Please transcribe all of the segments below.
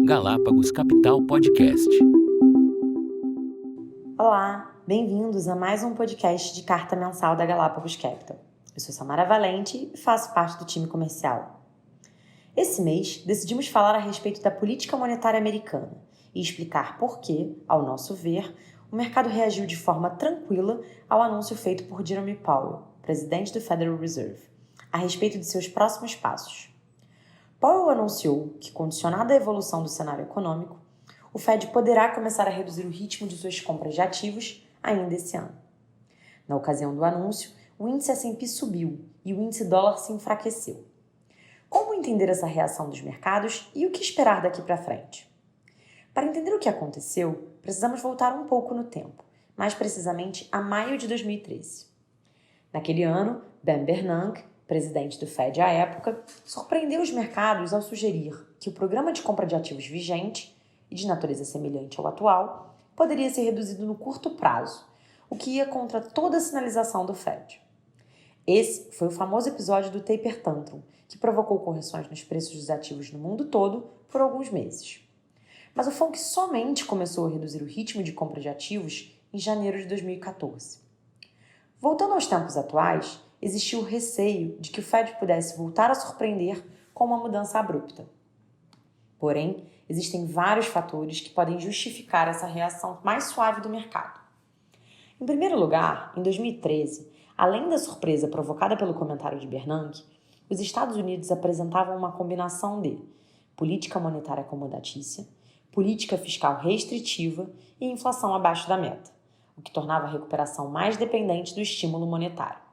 Galápagos Capital Podcast. Olá, bem-vindos a mais um podcast de carta mensal da Galápagos Capital. Eu sou Samara Valente e faço parte do time comercial. Esse mês, decidimos falar a respeito da política monetária americana e explicar por que, ao nosso ver, o mercado reagiu de forma tranquila ao anúncio feito por Jerome Powell, presidente do Federal Reserve, a respeito de seus próximos passos. Powell anunciou que, condicionada à evolução do cenário econômico, o Fed poderá começar a reduzir o ritmo de suas compras de ativos ainda esse ano. Na ocasião do anúncio, o índice S&P subiu e o índice dólar se enfraqueceu. Como entender essa reação dos mercados e o que esperar daqui para frente? Para entender o que aconteceu, precisamos voltar um pouco no tempo, mais precisamente a maio de 2013. Naquele ano, Ben Bernanke, presidente do Fed à época, surpreendeu os mercados ao sugerir que o programa de compra de ativos vigente, e de natureza semelhante ao atual, poderia ser reduzido no curto prazo, o que ia contra toda a sinalização do Fed. Esse foi o famoso episódio do Taper Tantrum, que provocou correções nos preços dos ativos no mundo todo por alguns meses. Mas o FONC somente começou a reduzir o ritmo de compra de ativos em janeiro de 2014. Voltando aos tempos atuais, existiu o receio de que o Fed pudesse voltar a surpreender com uma mudança abrupta. Porém, existem vários fatores que podem justificar essa reação mais suave do mercado. Em primeiro lugar, em 2013, além da surpresa provocada pelo comentário de Bernanke, os Estados Unidos apresentavam uma combinação de política monetária acomodatícia, política fiscal restritiva e inflação abaixo da meta, o que tornava a recuperação mais dependente do estímulo monetário.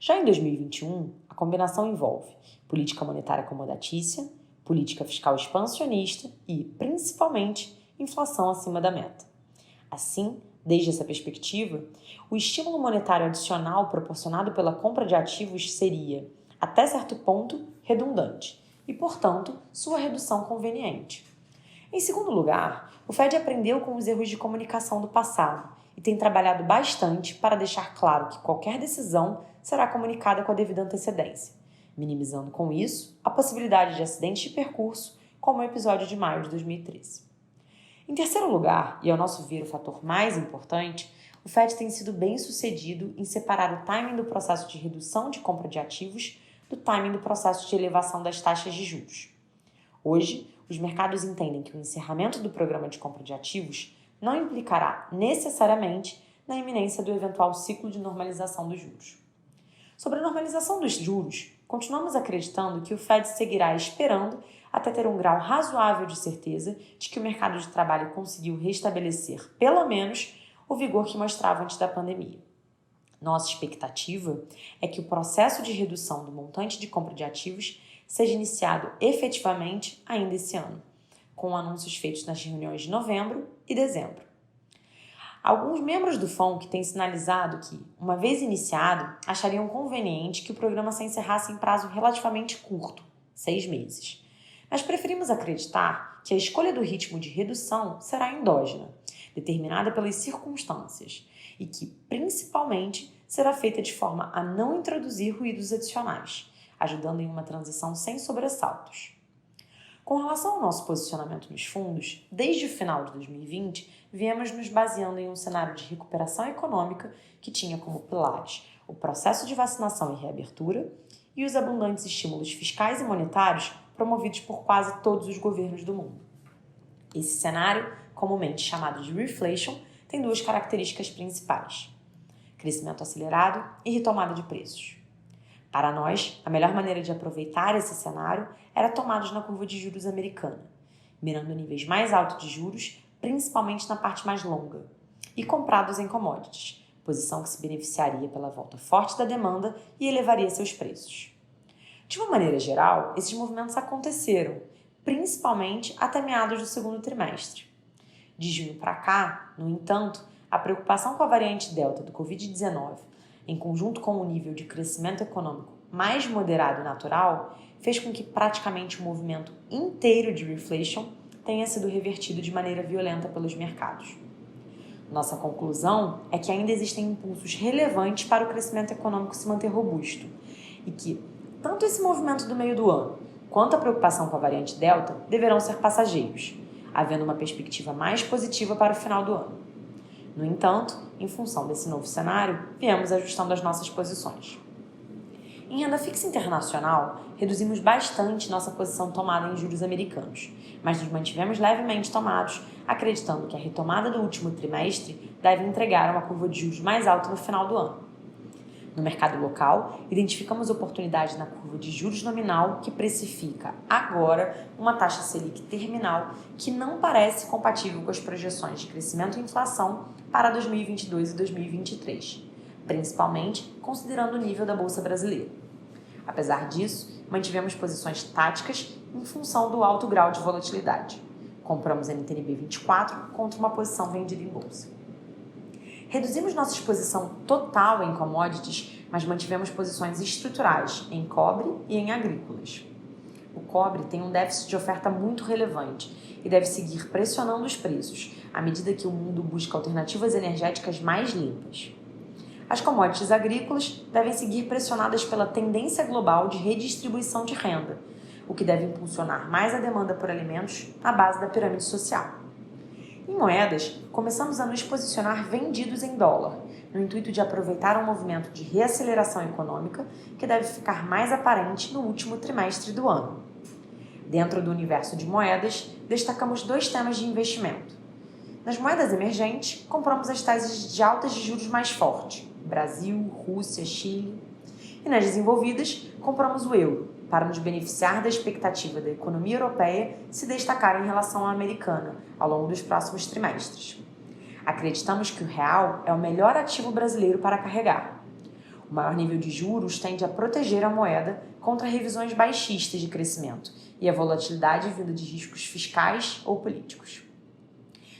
Já em 2021, a combinação envolve política monetária acomodatícia, política fiscal expansionista e, principalmente, inflação acima da meta. Assim, desde essa perspectiva, o estímulo monetário adicional proporcionado pela compra de ativos seria, até certo ponto, redundante e, portanto, sua redução conveniente. Em segundo lugar, o Fed aprendeu com os erros de comunicação do passado e tem trabalhado bastante para deixar claro que qualquer decisão será comunicada com a devida antecedência, minimizando com isso a possibilidade de acidentes de percurso, como o episódio de maio de 2013. Em terceiro lugar, e ao nosso ver o fator mais importante, o Fed tem sido bem sucedido em separar o timing do processo de redução de compra de ativos do timing do processo de elevação das taxas de juros. Hoje, os mercados entendem que o encerramento do programa de compra de ativos não implicará necessariamente na iminência do eventual ciclo de normalização dos juros. Sobre a normalização dos juros, continuamos acreditando que o Fed seguirá esperando até ter um grau razoável de certeza de que o mercado de trabalho conseguiu restabelecer, pelo menos, o vigor que mostrava antes da pandemia. Nossa expectativa é que o processo de redução do montante de compra de ativos seja iniciado efetivamente ainda esse ano, com anúncios feitos nas reuniões de novembro e dezembro. Alguns membros do FONC têm sinalizado que, uma vez iniciado, achariam conveniente que o programa se encerrasse em prazo relativamente curto, 6 meses. Mas preferimos acreditar que a escolha do ritmo de redução será endógena, determinada pelas circunstâncias, e que, principalmente, será feita de forma a não introduzir ruídos adicionais, ajudando em uma transição sem sobressaltos. Com relação ao nosso posicionamento nos fundos, desde o final de 2020, viemos nos baseando em um cenário de recuperação econômica que tinha como pilares o processo de vacinação e reabertura e os abundantes estímulos fiscais e monetários promovidos por quase todos os governos do mundo. Esse cenário, comumente chamado de reflation, tem duas características principais: crescimento acelerado e retomada de preços. Para nós, a melhor maneira de aproveitar esse cenário era tomados na curva de juros americana, mirando níveis mais altos de juros, principalmente na parte mais longa, e comprados em commodities, posição que se beneficiaria pela volta forte da demanda e elevaria seus preços. De uma maneira geral, esses movimentos aconteceram, principalmente até meados do segundo trimestre. De junho para cá, no entanto, a preocupação com a variante Delta do Covid-19, em conjunto com o nível de crescimento econômico mais moderado e natural, fez com que praticamente o movimento inteiro de reflation tenha sido revertido de maneira violenta pelos mercados. Nossa conclusão é que ainda existem impulsos relevantes para o crescimento econômico se manter robusto e que tanto esse movimento do meio do ano Quanto à preocupação com a variante Delta, deverão ser passageiros, havendo uma perspectiva mais positiva para o final do ano. No entanto, em função desse novo cenário, viemos ajustando as nossas posições. Em renda fixa internacional, reduzimos bastante nossa posição tomada em juros americanos, mas nos mantivemos levemente tomados, acreditando que a retomada do último trimestre deve entregar uma curva de juros mais alta no final do ano. No mercado local, identificamos oportunidade na curva de juros nominal que precifica agora uma taxa Selic terminal que não parece compatível com as projeções de crescimento e inflação para 2022 e 2023, principalmente considerando o nível da Bolsa Brasileira. Apesar disso, mantivemos posições táticas em função do alto grau de volatilidade. Compramos NTNB 24 contra uma posição vendida em bolsa. Reduzimos nossa exposição total em commodities, mas mantivemos posições estruturais em cobre e em agrícolas. O cobre tem um déficit de oferta muito relevante e deve seguir pressionando os preços à medida que o mundo busca alternativas energéticas mais limpas. As commodities agrícolas devem seguir pressionadas pela tendência global de redistribuição de renda, o que deve impulsionar mais a demanda por alimentos na base da pirâmide social. Em moedas, começamos a nos posicionar vendidos em dólar, no intuito de aproveitar um movimento de reaceleração econômica que deve ficar mais aparente no último trimestre do ano. Dentro do universo de moedas, destacamos 2 temas de investimento. Nas moedas emergentes, compramos as taxas de altas de juros mais fortes, Brasil, Rússia, Chile. E nas desenvolvidas, compramos o euro, para nos beneficiar da expectativa da economia europeia se destacar em relação à americana ao longo dos próximos trimestres. Acreditamos que o real é o melhor ativo brasileiro para carregar. O maior nível de juros tende a proteger a moeda contra revisões baixistas de crescimento e a volatilidade vinda de riscos fiscais ou políticos.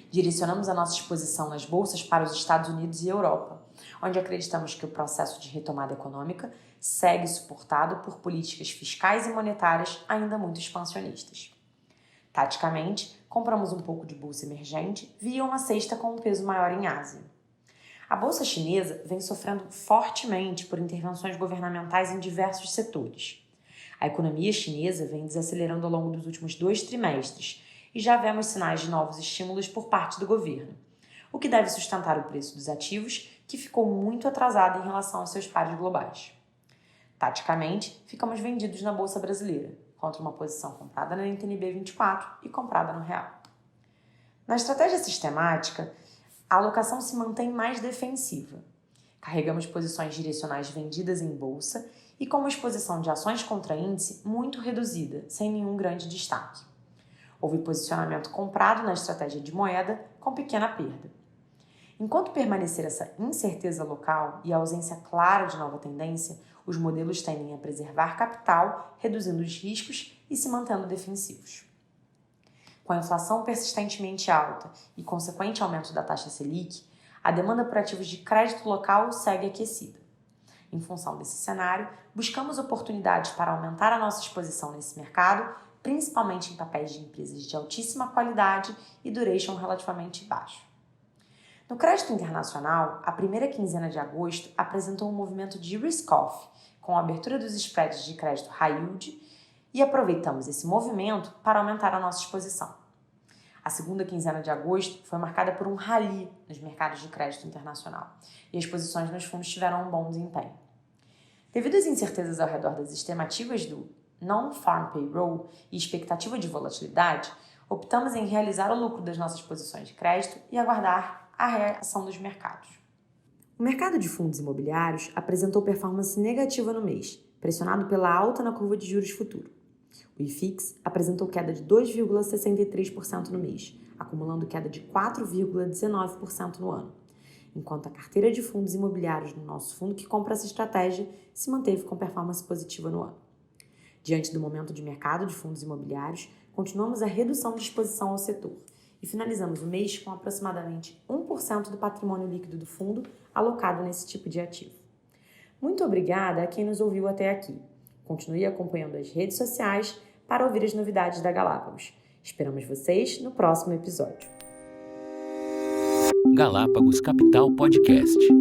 Direcionamos a nossa exposição nas bolsas para os Estados Unidos e Europa, onde acreditamos que o processo de retomada econômica segue suportado por políticas fiscais e monetárias ainda muito expansionistas. Taticamente, compramos um pouco de bolsa emergente via uma cesta com um peso maior em Ásia. A bolsa chinesa vem sofrendo fortemente por intervenções governamentais em diversos setores. A economia chinesa vem desacelerando ao longo dos últimos 2 trimestres e já vemos sinais de novos estímulos por parte do governo, o que deve sustentar o preço dos ativos, que ficou muito atrasado em relação aos seus pares globais. Taticamente, ficamos vendidos na Bolsa Brasileira, contra uma posição comprada na NTNB 24 e comprada no real. Na estratégia sistemática, a alocação se mantém mais defensiva. Carregamos posições direcionais vendidas em bolsa e com uma exposição de ações contra índice muito reduzida, sem nenhum grande destaque. Houve posicionamento comprado na estratégia de moeda com pequena perda. Enquanto permanecer essa incerteza local e a ausência clara de nova tendência, os modelos tendem a preservar capital, reduzindo os riscos e se mantendo defensivos. Com a inflação persistentemente alta e consequente aumento da taxa Selic, a demanda por ativos de crédito local segue aquecida. Em função desse cenário, buscamos oportunidades para aumentar a nossa exposição nesse mercado, principalmente em papéis de empresas de altíssima qualidade e duration relativamente baixo. No crédito internacional, a primeira quinzena de agosto apresentou um movimento de risk-off, com a abertura dos spreads de crédito high yield, e aproveitamos esse movimento para aumentar a nossa exposição. A segunda quinzena de agosto foi marcada por um rally nos mercados de crédito internacional, e as posições nos fundos tiveram um bom desempenho. Devido às incertezas ao redor das estimativas do non-farm payroll e expectativa de volatilidade, optamos em realizar o lucro das nossas posições de crédito e aguardar a reação dos mercados. O mercado de fundos imobiliários apresentou performance negativa no mês, pressionado pela alta na curva de juros futuro. O IFIX apresentou queda de 2,63% no mês, acumulando queda de 4,19% no ano, enquanto a carteira de fundos imobiliários no nosso fundo que compra essa estratégia se manteve com performance positiva no ano. Diante do momento de mercado de fundos imobiliários, continuamos a redução de exposição ao setor e finalizamos o mês com aproximadamente 1% do patrimônio líquido do fundo alocado nesse tipo de ativo. Muito obrigada a quem nos ouviu até aqui. Continue acompanhando as redes sociais para ouvir as novidades da Galápagos. Esperamos vocês no próximo episódio. Galápagos Capital Podcast.